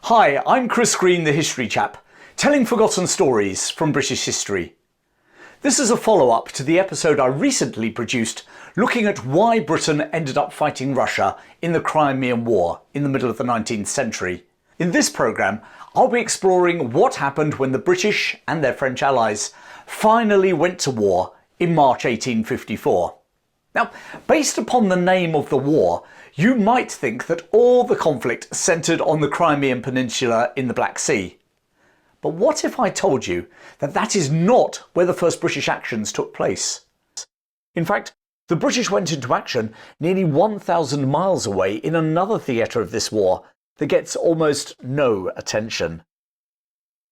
Hi, I'm Chris Green, the History Chap, telling forgotten stories from British history. This is a follow-up to the episode I recently produced looking at why Britain ended up fighting Russia in the Crimean War in the middle of the 19th century. In this programme, I'll be exploring what happened when the British and their French allies finally went to war in March 1854. Now, based upon the name of the war, you might think that all the conflict centred on the Crimean Peninsula in the Black Sea. But what if I told you that that is not where the first British actions took place? In fact, the British went into action nearly 1,000 miles away in another theatre of this war that gets almost no attention.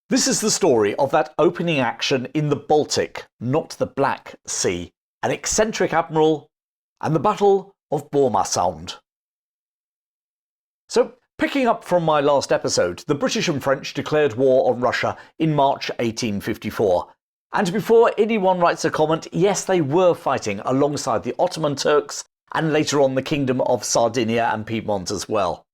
This is the story of that opening action in the Baltic, not the Black Sea, an eccentric admiral, and the Battle of Bomarsund. So, picking up from my last episode, the British and French declared war on Russia in March 1854. And before anyone writes a comment, yes, they were fighting alongside the Ottoman Turks and later on the Kingdom of Sardinia and Piedmont as well.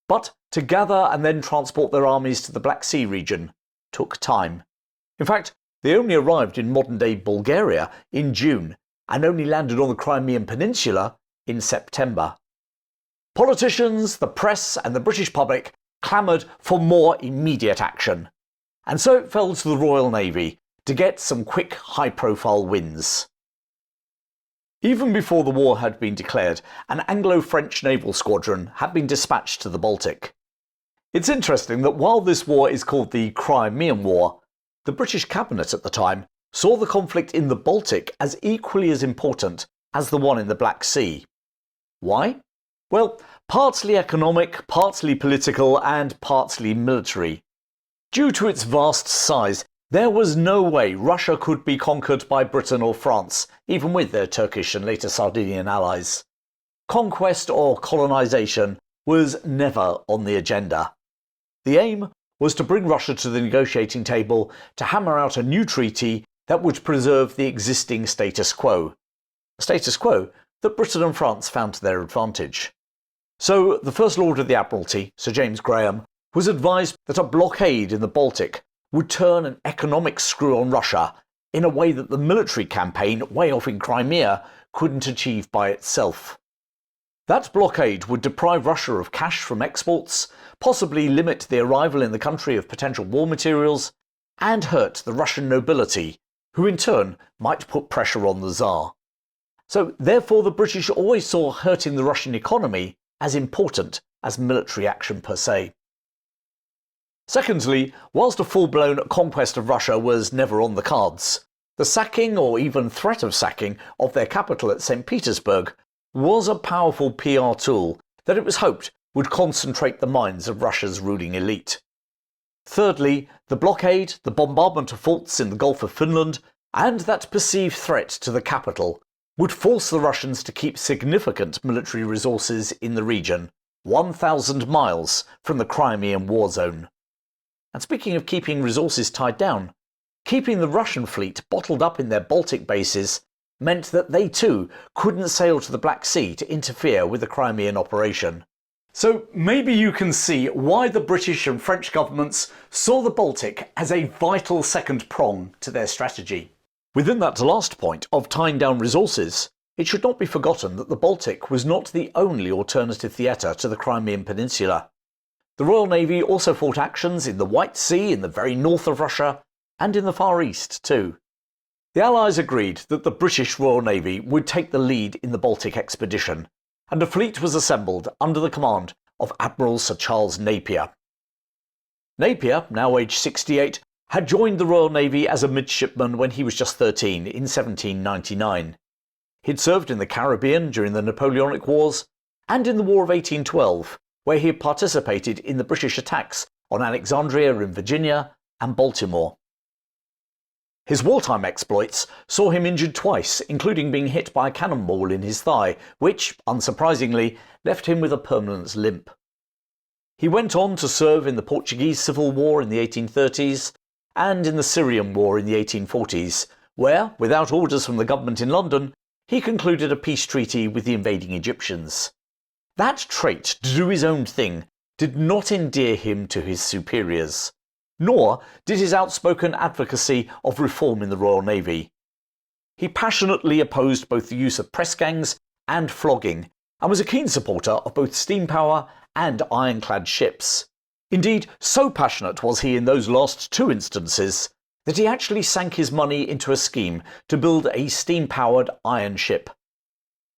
But to gather and then transport their armies to the Black Sea region took time. In fact, they only arrived in modern-day Bulgaria in June and only landed on the Crimean Peninsula in September. Politicians, the press and the British public clamoured for more immediate action. And so it fell to the Royal Navy to get some quick high-profile wins. Even before the war had been declared, an Anglo-French naval squadron had been dispatched to the Baltic. It's interesting that while this war is called the Crimean War, the British cabinet at the time saw the conflict in the Baltic as equally as important as the one in the Black Sea. Why? Well, partly economic, partly political, and partly military. Due to its vast size, there was no way Russia could be conquered by Britain or France, even with their Turkish and later Sardinian allies. Conquest or colonisation was never on the agenda. The aim was to bring Russia to the negotiating table to hammer out a new treaty that would preserve the existing status quo. A status quo that Britain and France found to their advantage. So the First Lord of the Admiralty, Sir James Graham, was advised that a blockade in the Baltic would turn an economic screw on Russia in a way that the military campaign way off in Crimea couldn't achieve by itself. That blockade would deprive Russia of cash from exports, possibly limit the arrival in the country of potential war materials, and hurt the Russian nobility, who in turn might put pressure on the Tsar. So therefore the British always saw hurting the Russian economy as important as military action per se. Secondly, whilst a full-blown conquest of Russia was never on the cards, the sacking or even threat of sacking of their capital at St. Petersburg was a powerful PR tool that it was hoped would concentrate the minds of Russia's ruling elite. Thirdly, the blockade, the bombardment of forts in the Gulf of Finland, and that perceived threat to the capital would force the Russians to keep significant military resources in the region, 1,000 miles from the Crimean war zone. And speaking of keeping resources tied down, keeping the Russian fleet bottled up in their Baltic bases meant that they too couldn't sail to the Black Sea to interfere with the Crimean operation. So maybe you can see why the British and French governments saw the Baltic as a vital second prong to their strategy. Within that last point of tying down resources, it should not be forgotten that the Baltic was not the only alternative theatre to the Crimean Peninsula. The Royal Navy also fought actions in the White Sea in the very north of Russia, and in the Far East too. The Allies agreed that the British Royal Navy would take the lead in the Baltic expedition, and a fleet was assembled under the command of Admiral Sir Charles Napier. Napier, now aged 68, had joined the Royal Navy as a midshipman when he was just 13 in 1799. He'd served in the Caribbean during the Napoleonic Wars and in the War of 1812, where he had participated in the British attacks on Alexandria in Virginia and Baltimore. His wartime exploits saw him injured twice, including being hit by a cannonball in his thigh, which, unsurprisingly, left him with a permanent limp. He went on to serve in the Portuguese Civil War in the 1830s and in the Syrian War in the 1840s, where, without orders from the government in London, he concluded a peace treaty with the invading Egyptians. That trait to do his own thing did not endear him to his superiors, nor did his outspoken advocacy of reform in the Royal Navy. He passionately opposed both the use of press gangs and flogging, and was a keen supporter of both steam power and ironclad ships. Indeed, so passionate was he in those last two instances that he actually sank his money into a scheme to build a steam-powered iron ship.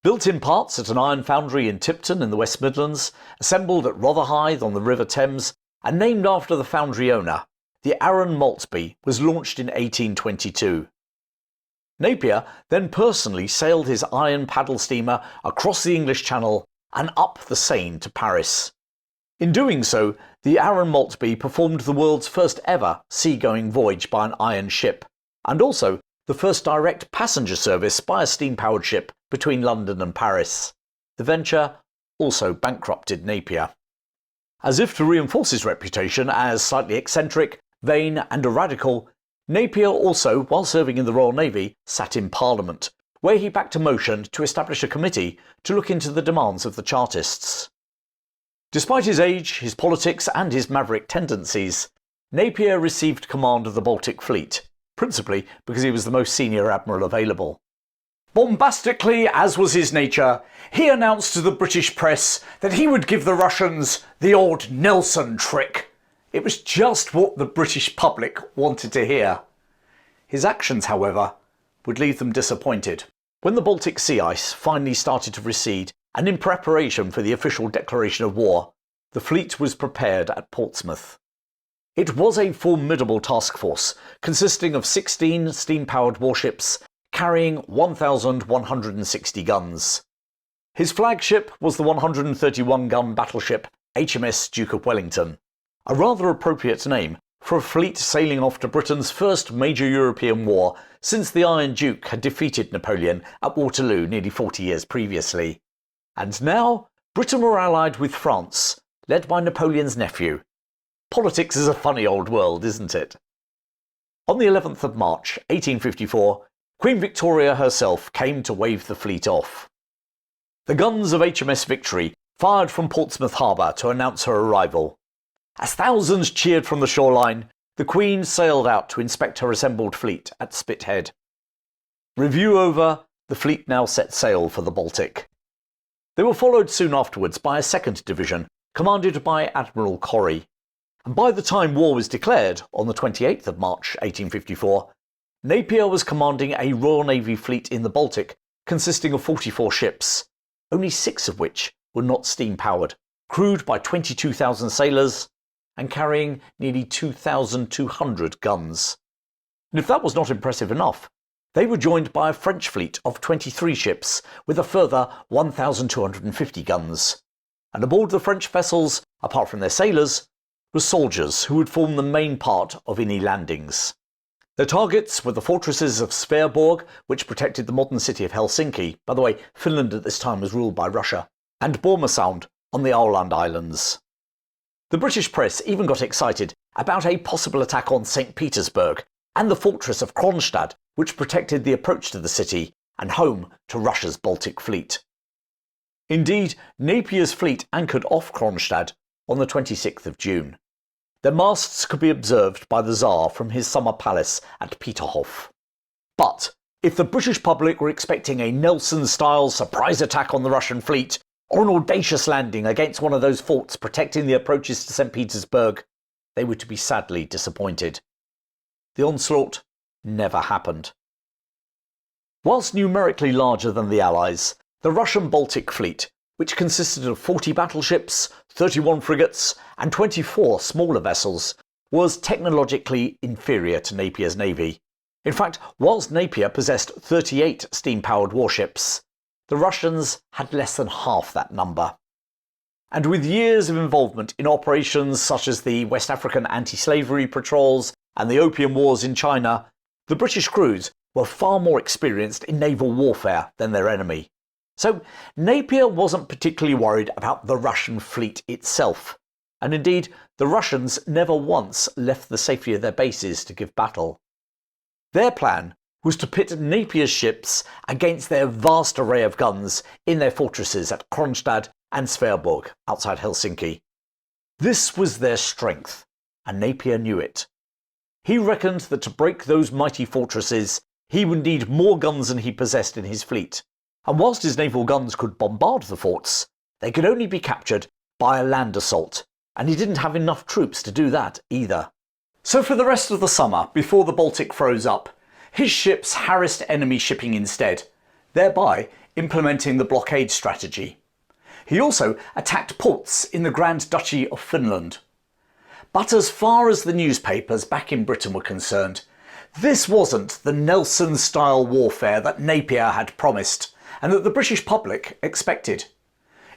Built in parts at an iron foundry in Tipton in the West Midlands, assembled at Rotherhithe on the River Thames, and named after the foundry owner, the Arran Maltby was launched in 1822. Napier then personally sailed his iron paddle steamer across the English Channel and up the Seine to Paris. In doing so, the Arran Maltby performed the world's first ever seagoing voyage by an iron ship, and also the first direct passenger service by a steam-powered ship between London and Paris. The venture also bankrupted Napier. As if to reinforce his reputation as slightly eccentric, vain and a radical, Napier also, while serving in the Royal Navy, sat in Parliament, where he backed a motion to establish a committee to look into the demands of the Chartists. Despite his age, his politics and his maverick tendencies, Napier received command of the Baltic Fleet, principally because he was the most senior admiral available. Bombastically, as was his nature, he announced to the British press that he would give the Russians the old Nelson trick. It was just what the British public wanted to hear. His actions, however, would leave them disappointed. When the Baltic Sea ice finally started to recede, and in preparation for the official declaration of war, the fleet was prepared at Portsmouth. It was a formidable task force, consisting of 16 steam-powered warships carrying 1,160 guns. His flagship was the 131-gun battleship HMS Duke of Wellington, a rather appropriate name for a fleet sailing off to Britain's first major European war since the Iron Duke had defeated Napoleon at Waterloo nearly 40 years previously. And now, Britain were allied with France, led by Napoleon's nephew. Politics is a funny old world, isn't it? On the 11th of March, 1854, Queen Victoria herself came to wave the fleet off. The guns of HMS Victory fired from Portsmouth Harbour to announce her arrival. As thousands cheered from the shoreline, the Queen sailed out to inspect her assembled fleet at Spithead. Review over, the fleet now set sail for the Baltic. They were followed soon afterwards by a second division, commanded by Admiral Corrie. And by the time war was declared, on the 28th of March 1854, Napier was commanding a Royal Navy fleet in the Baltic consisting of 44 ships, only 6 of which were not steam-powered, crewed by 22,000 sailors, and carrying nearly 2,200 guns. And if that was not impressive enough, they were joined by a French fleet of 23 ships with a further 1,250 guns. And aboard the French vessels, apart from their sailors, were soldiers who would form the main part of any landings. Their targets were the fortresses of Sveaborg, which protected the modern city of Helsinki — by the way, Finland at this time was ruled by Russia — and Bomarsund on the Åland Islands. The British press even got excited about a possible attack on St. Petersburg and the fortress of Kronstadt, which protected the approach to the city and home to Russia's Baltic Fleet. Indeed, Napier's fleet anchored off Kronstadt on the 26th of June. Their masts could be observed by the Tsar from his summer palace at Peterhof. But if the British public were expecting a Nelson-style surprise attack on the Russian fleet, or an audacious landing against one of those forts protecting the approaches to St. Petersburg, they were to be sadly disappointed. The onslaught never happened. Whilst numerically larger than the Allies, the Russian Baltic Fleet, which consisted of 40 battleships, 31 frigates, and 24 smaller vessels, was technologically inferior to Napier's navy. In fact, whilst Napier possessed 38 steam-powered warships, the Russians had less than half that number. And with years of involvement in operations such as the West African anti-slavery patrols and the Opium Wars in China, the British crews were far more experienced in naval warfare than their enemy. So Napier wasn't particularly worried about the Russian fleet itself, and indeed the Russians never once left the safety of their bases to give battle. Their plan was to pit Napier's ships against their vast array of guns in their fortresses at Kronstadt and Sveaborg outside Helsinki. This was their strength, and Napier knew it. He reckoned that to break those mighty fortresses, he would need more guns than he possessed in his fleet, and whilst his naval guns could bombard the forts, they could only be captured by a land assault, and he didn't have enough troops to do that either. So for the rest of the summer, before the Baltic froze up, his ships harassed enemy shipping instead, thereby implementing the blockade strategy. He also attacked ports in the Grand Duchy of Finland. But as far as the newspapers back in Britain were concerned, this wasn't the Nelson-style warfare that Napier had promised, and that the British public expected.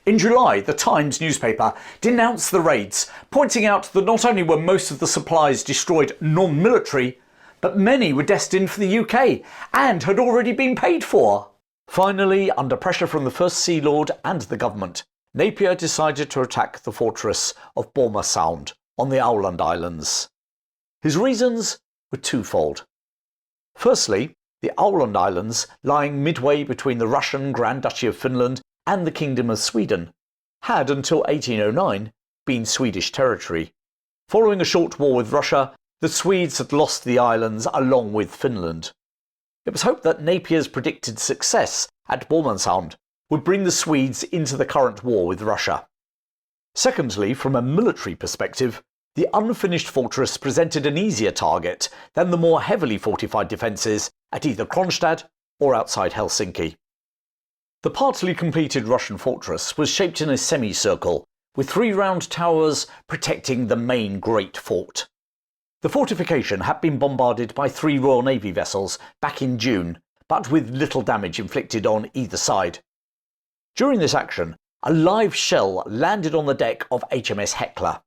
In July, the Times newspaper denounced the raids, pointing out that not only were most of the supplies destroyed non-military, but many were destined for the UK and had already been paid for. Finally, under pressure from the First Sea Lord and the government, Napier decided to attack the fortress of Bomarsund on the Åland Islands. His reasons were twofold. Firstly, the Åland Islands, lying midway between the Russian Grand Duchy of Finland and the Kingdom of Sweden, had until 1809 been Swedish territory. Following a short war with Russia, the Swedes had lost the islands along with Finland. It was hoped that Napier's predicted success at Bomarsund would bring the Swedes into the current war with Russia. Secondly, from a military perspective, the unfinished fortress presented an easier target than the more heavily fortified defences at either Kronstadt or outside Helsinki. The partly completed Russian fortress was shaped in a semicircle, with 3 round towers protecting the main Great Fort. The fortification had been bombarded by 3 Royal Navy vessels back in June, but with little damage inflicted on either side. During this action, a live shell landed on the deck of HMS Hecla.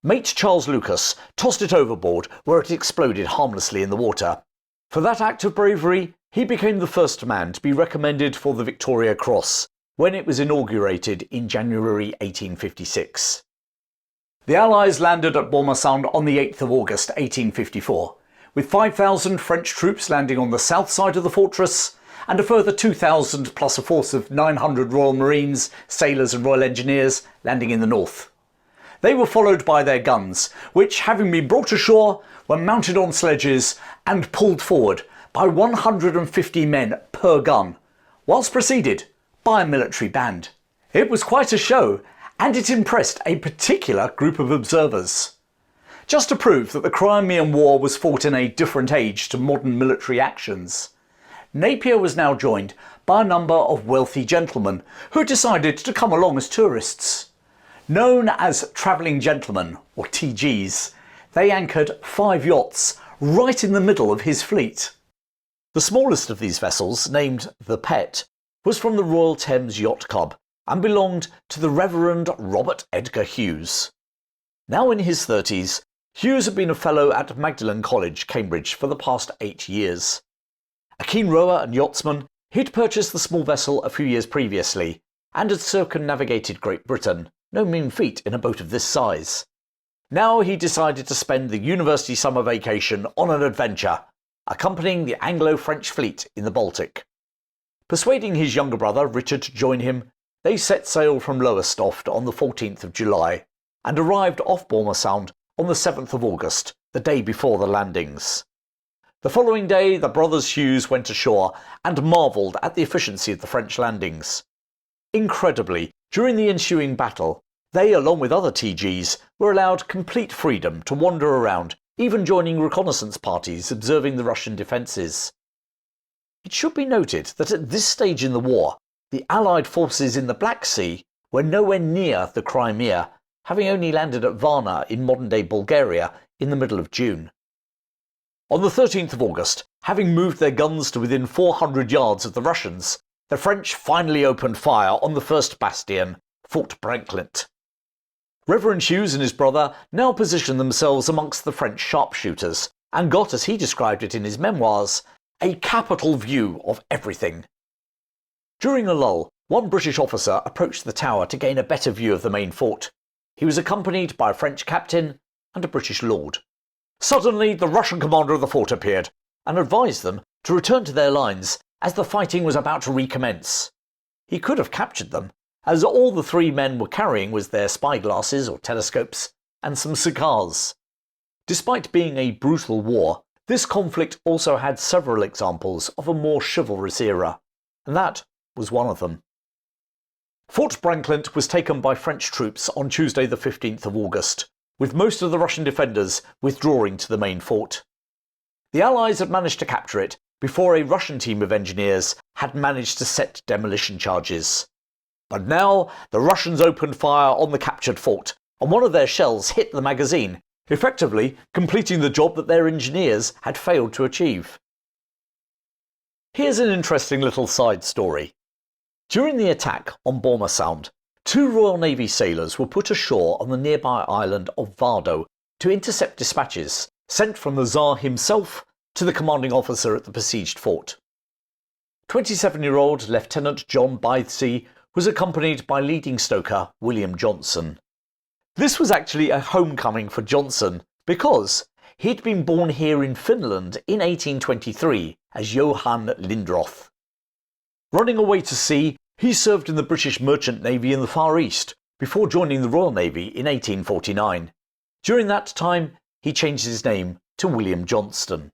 Mate Charles Lucas tossed it overboard, where it exploded harmlessly in the water. For that act of bravery, he became the first man to be recommended for the Victoria Cross when it was inaugurated in January 1856. The Allies landed at Bomarsund on the 8th of August 1854, with 5,000 French troops landing on the south side of the fortress, and a further 2,000 plus a force of 900 Royal Marines, sailors and Royal Engineers landing in the north. They were followed by their guns, which, having been brought ashore, were mounted on sledges and pulled forward by 150 men per gun, whilst preceded by a military band. It was quite a show, and it impressed a particular group of observers. Just to prove that the Crimean War was fought in a different age to modern military actions, Napier was now joined by a number of wealthy gentlemen who decided to come along as tourists. Known as travelling gentlemen, or TGs, they anchored 5 yachts right in the middle of his fleet. The smallest of these vessels, named the Pet, was from the Royal Thames Yacht Club and belonged to the Reverend Robert Edgar Hughes. Now in his 30s, Hughes had been a fellow at Magdalen College, Cambridge, for the past 8 years. A keen rower and yachtsman, he'd purchased the small vessel a few years previously and had circumnavigated Great Britain, no mean feat in a boat of this size. Now he decided to spend the university summer vacation on an adventure, accompanying the Anglo-French fleet in the Baltic. Persuading his younger brother Richard to join him, they set sail from Lowestoft on the 14th of July and arrived off Bomarsund on the 7th of August, the day before the landings. The following day, the brothers Hughes went ashore and marvelled at the efficiency of the French landings. Incredibly, during the ensuing battle, they, along with other TGs, were allowed complete freedom to wander around, even joining reconnaissance parties observing the Russian defences. It should be noted that at this stage in the war, the Allied forces in the Black Sea were nowhere near the Crimea, having only landed at Varna in modern-day Bulgaria in the middle of June. On the 13th of August, having moved their guns to within 400 yards of the Russians, the French finally opened fire on the first bastion, Fort Branklint. Reverend Hughes and his brother now positioned themselves amongst the French sharpshooters, and got, as he described it in his memoirs, a capital view of everything. During a lull, one British officer approached the tower to gain a better view of the main fort. He was accompanied by a French captain and a British lord. Suddenly, the Russian commander of the fort appeared and advised them to return to their lines as the fighting was about to recommence. He could have captured them, as all the three men were carrying was their spyglasses or telescopes and some cigars. Despite being a brutal war, this conflict also had several examples of a more chivalrous era, and that was one of them. Fort Brankland was taken by French troops on Tuesday the 15th of August, with most of the Russian defenders withdrawing to the main fort. The Allies had managed to capture it before a Russian team of engineers had managed to set demolition charges. But now the Russians opened fire on the captured fort, and one of their shells hit the magazine, effectively completing the job that their engineers had failed to achieve. Here's an interesting little side story. During the attack on Bomarsund, 2 Royal Navy sailors were put ashore on the nearby island of Vardo to intercept dispatches sent from the Tsar himself to the commanding officer at the besieged fort. 27-year-old Lieutenant John Bythesea was accompanied by leading stoker William Johnson. This was actually a homecoming for Johnson because he'd been born here in Finland in 1823 as Johan Lindroth. Running away to sea, he served in the British Merchant Navy in the Far East before joining the Royal Navy in 1849. During that time, he changed his name to William Johnston.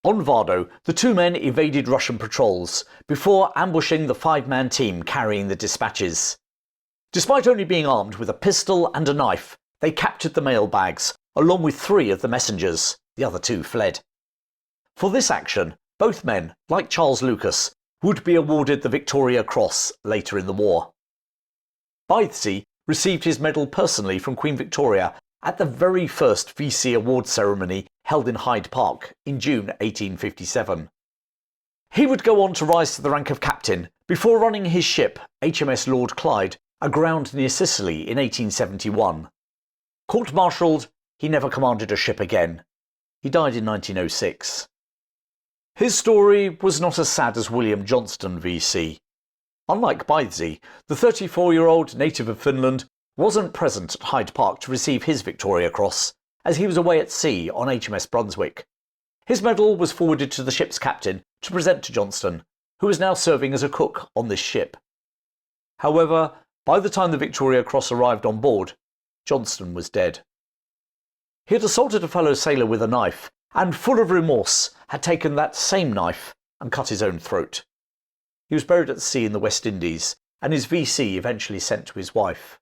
On Vardo, the two men evaded Russian patrols before ambushing the 5-man team carrying the dispatches. Despite only being armed with a pistol and a knife, they captured the mail bags, along with 3 of the messengers. The other 2 fled. For this action, both men, like Charles Lucas, would be awarded the Victoria Cross later in the war. Bythesea received his medal personally from Queen Victoria at the very first VC award ceremony held in Hyde Park in June 1857. He would go on to rise to the rank of captain before running his ship, HMS Lord Clyde, aground near Sicily in 1871. Court-martialed, he never commanded a ship again. He died in 1906. His story was not as sad as William Johnston VC. Unlike Bythesea, the 34-year-old native of Finland wasn't present at Hyde Park to receive his Victoria Cross, as he was away at sea on HMS Brunswick. His medal was forwarded to the ship's captain to present to Johnston, who was now serving as a cook on this ship. However, by the time the Victoria Cross arrived on board, Johnston was dead. He had assaulted a fellow sailor with a knife, and full of remorse, had taken that same knife and cut his own throat. He was buried at sea in the West Indies, and his VC eventually sent to his wife.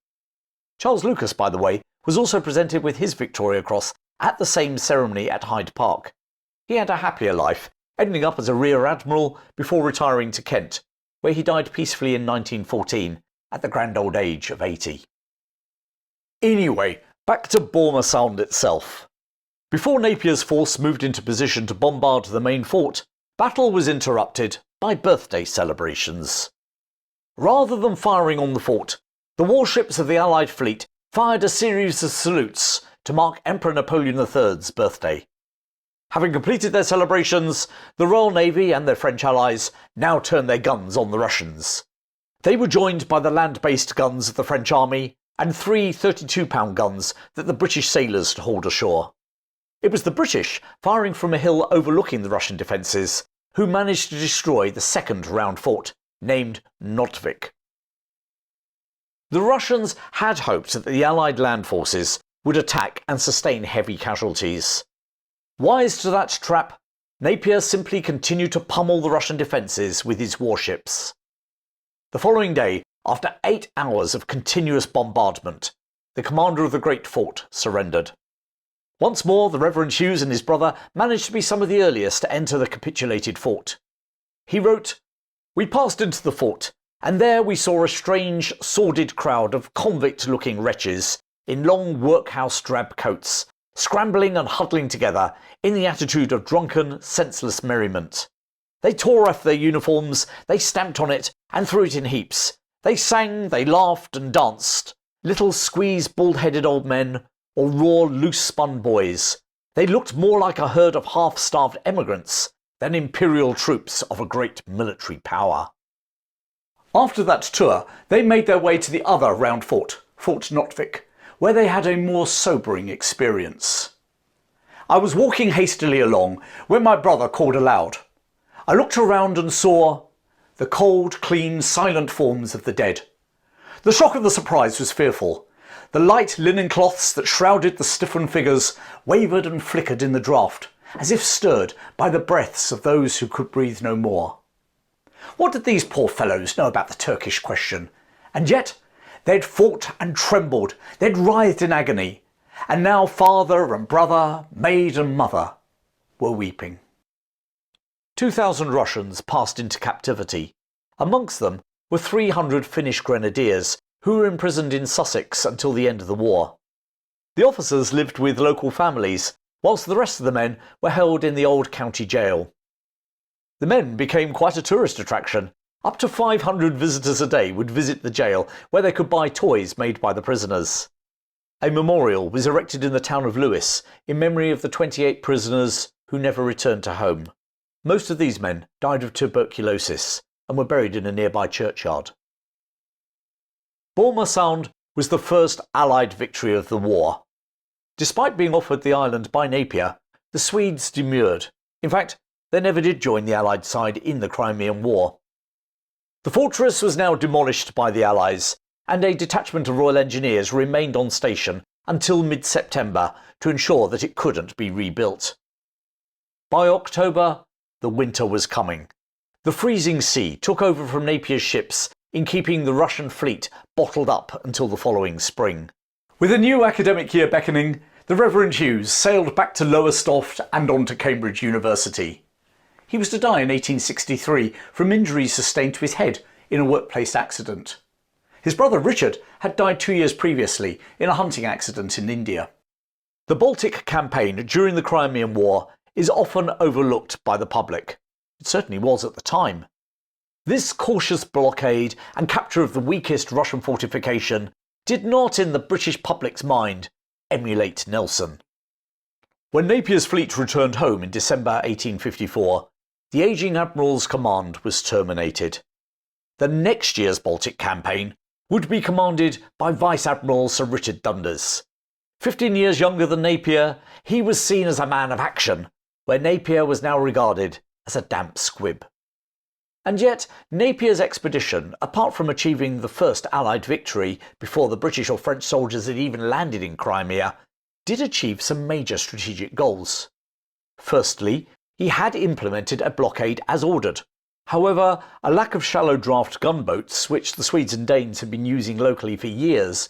Charles Lucas, by the way, was also presented with his Victoria Cross at the same ceremony at Hyde Park. He had a happier life, ending up as a Rear Admiral before retiring to Kent, where he died peacefully in 1914 at the grand old age of 80. Anyway, back to Bomarsund itself. Before Napier's force moved into position to bombard the main fort, battle was interrupted by birthday celebrations. Rather than firing on the fort, the warships of the Allied fleet fired a series of salutes to mark Emperor Napoleon III's birthday. Having completed their celebrations, the Royal Navy and their French allies now turned their guns on the Russians. They were joined by the land-based guns of the French army and 3 32-pound guns that the British sailors had hauled ashore. It was the British, firing from a hill overlooking the Russian defences, who managed to destroy the second round fort, named Notvik. The Russians had hoped that the Allied land forces would attack and sustain heavy casualties. Wise to that trap, Napier simply continued to pummel the Russian defences with his warships. The following day, after 8 hours of continuous bombardment, the commander of the great fort surrendered. Once more, the Reverend Hughes and his brother managed to be some of the earliest to enter the capitulated fort. He wrote, "We passed into the fort, and there we saw a strange, sordid crowd of convict-looking wretches in long workhouse drab coats, scrambling and huddling together in the attitude of drunken, senseless merriment. They tore off their uniforms, they stamped on it and threw it in heaps. They sang, they laughed and danced. Little squeezed, bald-headed old men, or raw, loose-spun boys. They looked more like a herd of half-starved emigrants than imperial troops of a great military power." After that tour, they made their way to the other round fort, Fort Notvik, where they had a more sobering experience. "I was walking hastily along when my brother called aloud. I looked around and saw the cold, clean, silent forms of the dead. The shock of the surprise was fearful. The light linen cloths that shrouded the stiffened figures wavered and flickered in the draught, as if stirred by the breaths of those who could breathe no more. What did these poor fellows know about the Turkish question? And yet, they'd fought and trembled, they'd writhed in agony, and now father and brother, maid and mother were weeping. 2,000 Russians passed into captivity. Amongst them were 300 Finnish grenadiers who were imprisoned in Sussex until the end of the war. The officers lived with local families, whilst the rest of the men were held in the old county jail. The men became quite a tourist attraction. Up to 500 visitors a day would visit the jail, where they could buy toys made by the prisoners. A memorial was erected in the town of Lewes in memory of the 28 prisoners who never returned to home. Most of these men died of tuberculosis and were buried in a nearby churchyard. Bomarsund was the first Allied victory of the war. Despite being offered the island by Napier, the Swedes demurred. In fact, they never did join the Allied side in the Crimean War. The fortress was now demolished by the Allies, and a detachment of Royal Engineers remained on station until mid-September to ensure that it couldn't be rebuilt. By October, the winter was coming. The freezing sea took over from Napier's ships in keeping the Russian fleet bottled up until the following spring. With a new academic year beckoning, the Reverend Hughes sailed back to Lowestoft and on to Cambridge University. He was to die in 1863 from injuries sustained to his head in a workplace accident. His brother Richard had died 2 years previously in a hunting accident in India. The Baltic campaign during the Crimean War is often overlooked by the public. It certainly was at the time. This cautious blockade and capture of the weakest Russian fortification did not, in the British public's mind, emulate Nelson. When Napier's fleet returned home in December 1854, the ageing admiral's command was terminated. The next year's Baltic campaign would be commanded by Vice Admiral Sir Richard Dundas. 15 years younger than Napier, he was seen as a man of action, where Napier was now regarded as a damp squib. And yet, Napier's expedition, apart from achieving the first Allied victory before the British or French soldiers had even landed in Crimea, did achieve some major strategic goals. Firstly, he had implemented a blockade as ordered. However, a lack of shallow draft gunboats, which the Swedes and Danes had been using locally for years,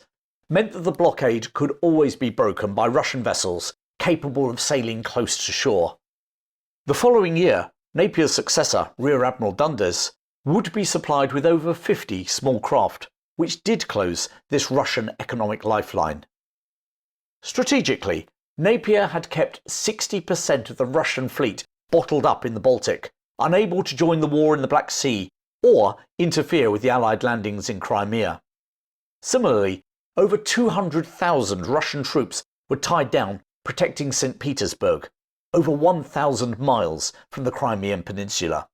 meant that the blockade could always be broken by Russian vessels capable of sailing close to shore. The following year, Napier's successor, Rear Admiral Dundas, would be supplied with over 50 small craft, which did close this Russian economic lifeline. Strategically, Napier had kept 60% of the Russian fleet bottled up in the Baltic, unable to join the war in the Black Sea or interfere with the Allied landings in Crimea. Similarly, over 200,000 Russian troops were tied down protecting St. Petersburg, over 1,000 miles from the Crimean Peninsula.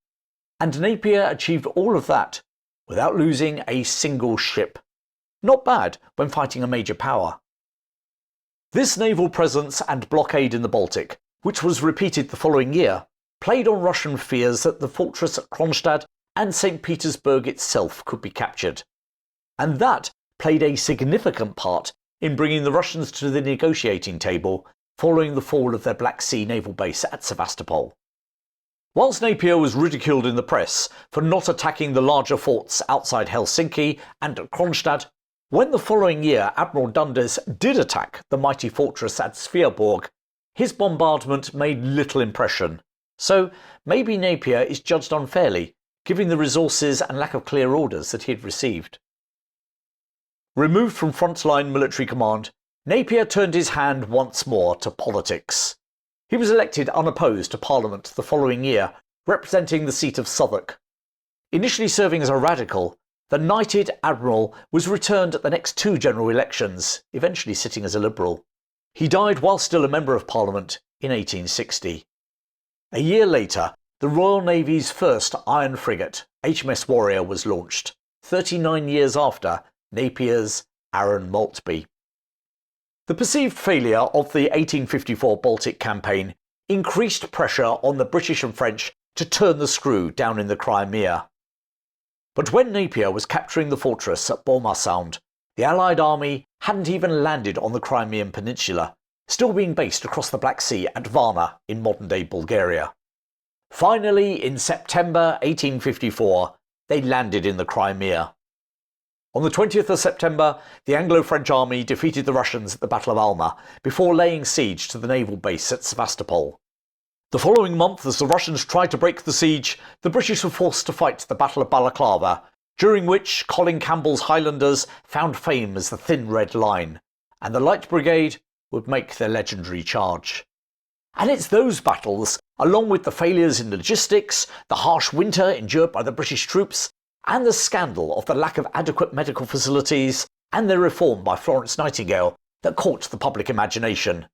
And Napier achieved all of that without losing a single ship. Not bad when fighting a major power. This naval presence and blockade in the Baltic, which was repeated the following year, played on Russian fears that the fortress at Kronstadt and St. Petersburg itself could be captured. And that played a significant part in bringing the Russians to the negotiating table following the fall of their Black Sea naval base at Sevastopol. Whilst Napier was ridiculed in the press for not attacking the larger forts outside Helsinki and at Kronstadt, when the following year Admiral Dundas did attack the mighty fortress at Sveaborg, his bombardment made little impression. So maybe Napier is judged unfairly, given the resources and lack of clear orders that he had received. Removed from frontline military command, Napier turned his hand once more to politics. He was elected unopposed to Parliament the following year, representing the seat of Southwark. Initially serving as a radical, the knighted admiral was returned at the next two general elections, eventually sitting as a Liberal. He died while still a Member of Parliament in 1860. A year later, the Royal Navy's first iron frigate, HMS Warrior, was launched, 39 years after Napier's Arran Maltby. The perceived failure of the 1854 Baltic campaign increased pressure on the British and French to turn the screw down in the Crimea. But when Napier was capturing the fortress at Bomarsund, the Allied army hadn't even landed on the Crimean Peninsula, still being based across the Black Sea at Varna in modern-day Bulgaria. Finally, in September 1854, they landed in the Crimea. On the 20th of September, the Anglo-French army defeated the Russians at the Battle of Alma before laying siege to the naval base at Sevastopol. The following month, as the Russians tried to break the siege, the British were forced to fight the Battle of Balaclava, during which Colin Campbell's Highlanders found fame as the Thin Red Line, and the Light Brigade would make their legendary charge. And it's those battles, along with the failures in logistics, the harsh winter endured by the British troops, and the scandal of the lack of adequate medical facilities and their reform by Florence Nightingale, that caught the public imagination.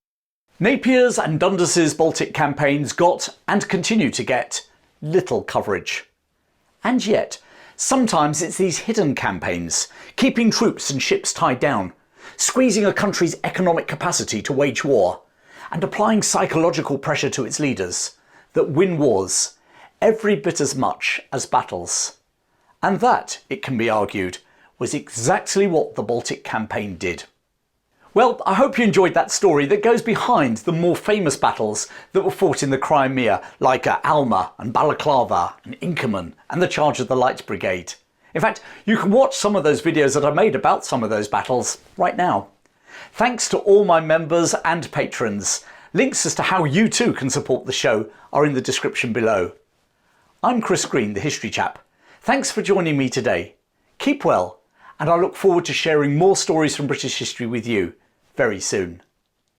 Napier's and Dundas's Baltic campaigns got, and continue to get, little coverage. And yet, sometimes it's these hidden campaigns, keeping troops and ships tied down, squeezing a country's economic capacity to wage war, and applying psychological pressure to its leaders, that win wars, every bit as much as battles. And that, it can be argued, was exactly what the Baltic campaign did. Well, I hope you enjoyed that story that goes behind the more famous battles that were fought in the Crimea, like Alma and Balaclava and Inkerman and the charge of the Light Brigade. In fact, you can watch some of those videos that I made about some of those battles right now. Thanks to all my members and patrons. Links as to how you too can support the show are in the description below. I'm Chris Green, the History Chap. Thanks for joining me today. Keep well, and I look forward to sharing more stories from British history with you very soon.